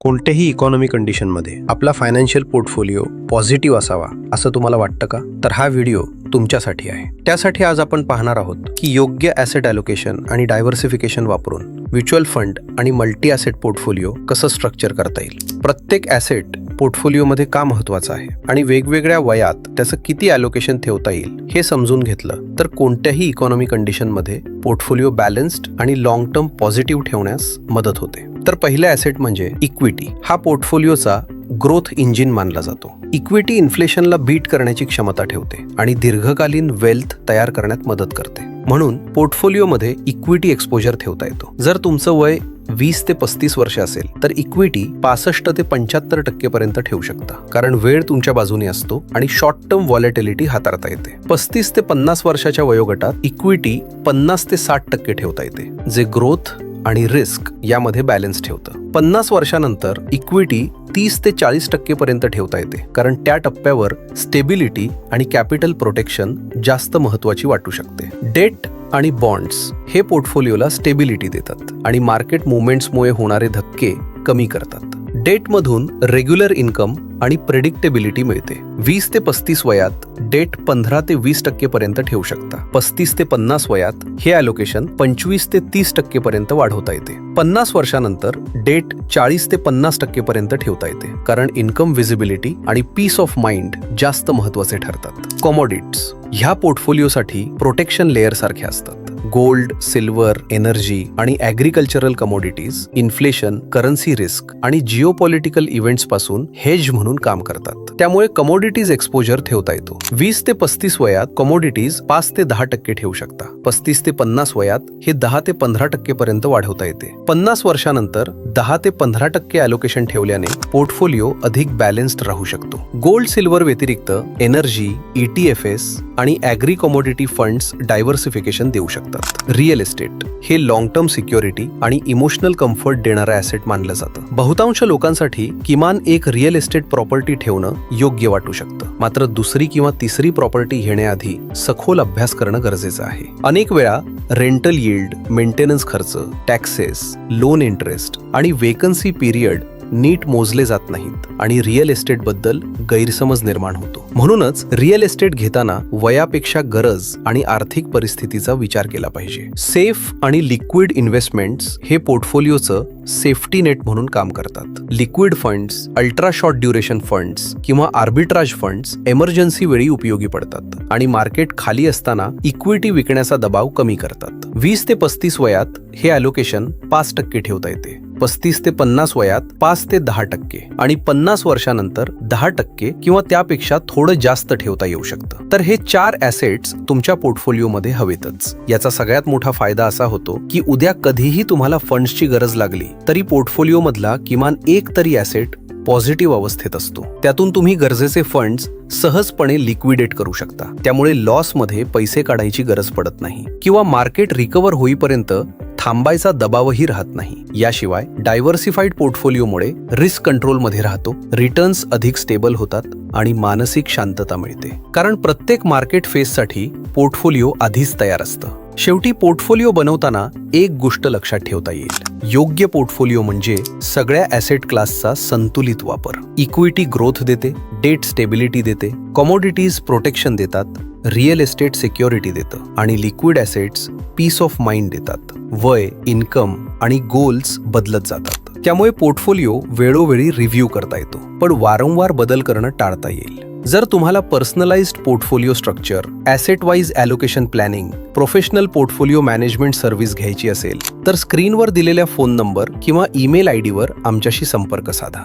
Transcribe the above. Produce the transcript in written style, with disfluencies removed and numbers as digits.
कोणत्याही इकॉनॉमी कंडिशनमध्ये आपला फायनान्शियल पोर्टफोलिओ पॉझिटिव्ह असावा असं तुम्हाला वाटतं का? तर हा व्हिडिओ तुमच्यासाठी आहे. त्यासाठी आज आपण पाहणार आहोत की योग्य ॲसेट ॲलोकेशन आणि डायव्हर्सिफिकेशन वापरून म्युच्युअल फंड आणि मल्टी ॲसेट पोर्टफोलिओ कसं स्ट्रक्चर करता येईल. प्रत्येक ॲसेट पोर्टफोलिओमध्ये का महत्त्वाचं आहे आणि वेगवेगळ्या वयात त्याचं किती ॲलोकेशन ठेवता येईल हे समजून घेतलं तर कोणत्याही इकॉनॉमी कंडिशनमध्ये पोर्टफोलिओ बॅलन्स्ड आणि लॉंग टर्म पॉझिटिव्ह ठेवण्यास मदत होते. तर पहिलं ॲसेट म्हणजे इक्विटी. हा पोर्टफोलिओचा ग्रोथ इंजिन मानला जातो. इक्विटी इन्फ्लेशनला बीट करण्याची क्षमता ठेवते आणि दीर्घकालीन वेल्थ तयार करण्यात मदत करते. म्हणून पोर्टफोलिओमध्ये इक्विटी एक्सपोजर ठेवता येतो. जर तुमचं वय 20 ते 35 वर्ष असेल तर इक्विटी 65 ते 75% पर्यंत ठेवू शकता, कारण वेळ तुमच्या बाजूने असतो आणि शॉर्ट टर्म व्हॉलेटिलिटी हाताळता येते. 35 ते 50 वर्षाच्या वयोगटात इक्विटी 50 ते 60% ठेवता येते, जे ग्रोथ आणि रिस्क यामध्ये बॅलन्स ठेवतं. 50 वर्षानंतर इक्विटी 30 ते 40% पर्यंत ठेवता येते, कारण त्या टप्प्यावर स्टेबिलिटी आणि कॅपिटल प्रोटेक्शन जास्त महत्त्वाची वाटू शकते. डेट आणि बॉन्ड्स हे पोर्टफोलिओला स्टेबिलिटी देतात आणि मार्केट मुवमेंट्समुळे होणारे धक्के कमी करतात. डेटमधून रेग्युलर इन्कम आणि प्रेडिक्टेबिलिटी मिळते. 20 ते 35 वयात डेट 15 ते 20% पर्यंत ठेवू शकता. 35 ते 50 वयात हे ॲलोकेशन 25 ते 30% पर्यंत वाढवता येते. 50 वर्षानंतर डेट 40 ते 50% पर्यंत ठेवता येते, कारण इन्कम व्हिजिबिलिटी आणि पीस ऑफ माइंड जास्त महत्त्वाचे ठरतात. कमोडिटीज ह्या पोर्टफोलिओसाठी प्रोटेक्शन लेअर सारखे असतात. गोल्ड, सिल्वर, एनर्जी आणि agricultural commodities inflation, currency risk आणि जिओपॉलिटिकल इव्हेंट्स पासून हेज म्हणून काम करतात. त्यामुळे कमोडिटीज एक्सपोजर ठेवता येतो. 20 ते 35 वयात कमोडिटीज 5 ते 10% ठेवू शकता. 35 ते 50 वयात हे 10 ते 15% पर्यंत वाढवता येते. 50 वर्षानंतर 10 ते 15% ॲलोकेशन ठेवल्याने पोर्टफोलिओ अधिक बॅलन्स्ड राहू शकतो. गोल्ड, सिल्वर व्यतिरिक्त एनर्जी, ETFs आणि ॲग्री कमोडिटी फंड्स डायव्हर्सिफिकेशन देऊ शकतात. रिअल इस्टेट हे लॉंग टर्म सिक्युरिटी आणि इमोशनल कम्फर्ट देणारं ॲसेट मानलं जातं. बहुतांश लोकांसाठी किमान एक रिअल इस्टेट प्रॉपर्टी ठेवणं योग्य वाटू शकतं, मात्र दुसरी किंवा तिसरी प्रॉपर्टी घेण्याआधी सखोल अभ्यास करणं गरजेचं आहे. अनेक वेळा रेंटल यील्ड, मेंटेनन्स खर्च, टॅक्सेस, लोन इंटरेस्ट आणि वेकन्सी पिरियड नीट मोजले जात नाहीत आणि रिअल एस्टेट बद्दल गैरसमज निर्माण होतो. म्हणूनच रिअल एस्टेट घेताना वयापेक्षा गरज आणि आर्थिक परिस्थितीचा विचार केला पाहिजे. सेफ आणि लिक्विड इन्व्हेस्टमेंट्स हे पोर्टफोलिओचं सेफ्टी नेट म्हणून काम करतात. Liquid funds, ultra short duration funds किंवा आर्बिट्राज फंड्स एमर्जन्सी वेळी उपयोगी पडतात आणि मार्केट खाली असताना इक्विटी विकण्याचा दबाव कमी करतात. 20 ते 35 वयात हे ॲलोकेशन 5% ठेवता येते. 35 ते 50 वयात 5 ते 10% आणि 50 वर्षानंतर 10% किंवा त्यापेक्षा थोडं जास्त ठेवता येऊ शकतं. तर हे 4 ॲसेट्स तुमच्या पोर्टफोलिओमध्ये हवेतच. याचा सगळ्यात मोठा फायदा असा होतो की उद्या कधीही तुम्हाला फंड्सची गरज लागली तरी पोर्टफोलिओमधला किमान एक तरी ॲसेट पॉझिटिव्ह अवस्थेत असतो. त्यातून तुम्ही गरजेचे फंड्स सहजपणे लिक्विडेट करू शकता. त्यामुळे लॉसमध्ये पैसे काढायची गरज पडत नाही किंवा मार्केट रिकव्हर होईपर्यंत थांबायचा दबावही राहत नाही. याशिवाय डायव्हर्सिफाईड पोर्टफोलिओमुळे रिस्क कंट्रोलमध्ये राहतो, रिटर्न्स अधिक स्टेबल होतात आणि मानसिक शांतता मिळते, कारण प्रत्येक मार्केट फेजसाठी पोर्टफोलिओ आधीच तयार असतं. शेवटी पोर्टफोलिओ बनवताना एक गोष्ट लक्षात ठेवता येईल. योग्य पोर्टफोलिओ म्हणजे सगळ्या ॲसेट क्लासचा संतुलित वापर. इक्विटी ग्रोथ देते, डेट स्टेबिलिटी देते, कमोडिटीज प्रोटेक्शन देतात, रिअल एस्टेट सिक्युरिटी देतं आणि liquid assets peace of mind देतात. वय, इन्कम आणि गोल्स बदलत जातात. त्यामुळे पोर्टफोलिओ वेळोवेळी रिव्ह्यू करता येतो, पण वारंवार बदल करणं टाळता येईल. जर तुम्हाला personalised portfolio structure, asset wise allocation planning, professional portfolio management service घ्यायची असेल तर स्क्रीनवर दिलेल्या फोन नंबर किंवा ईमेल आयडीवर आमच्याशी संपर्क साधा.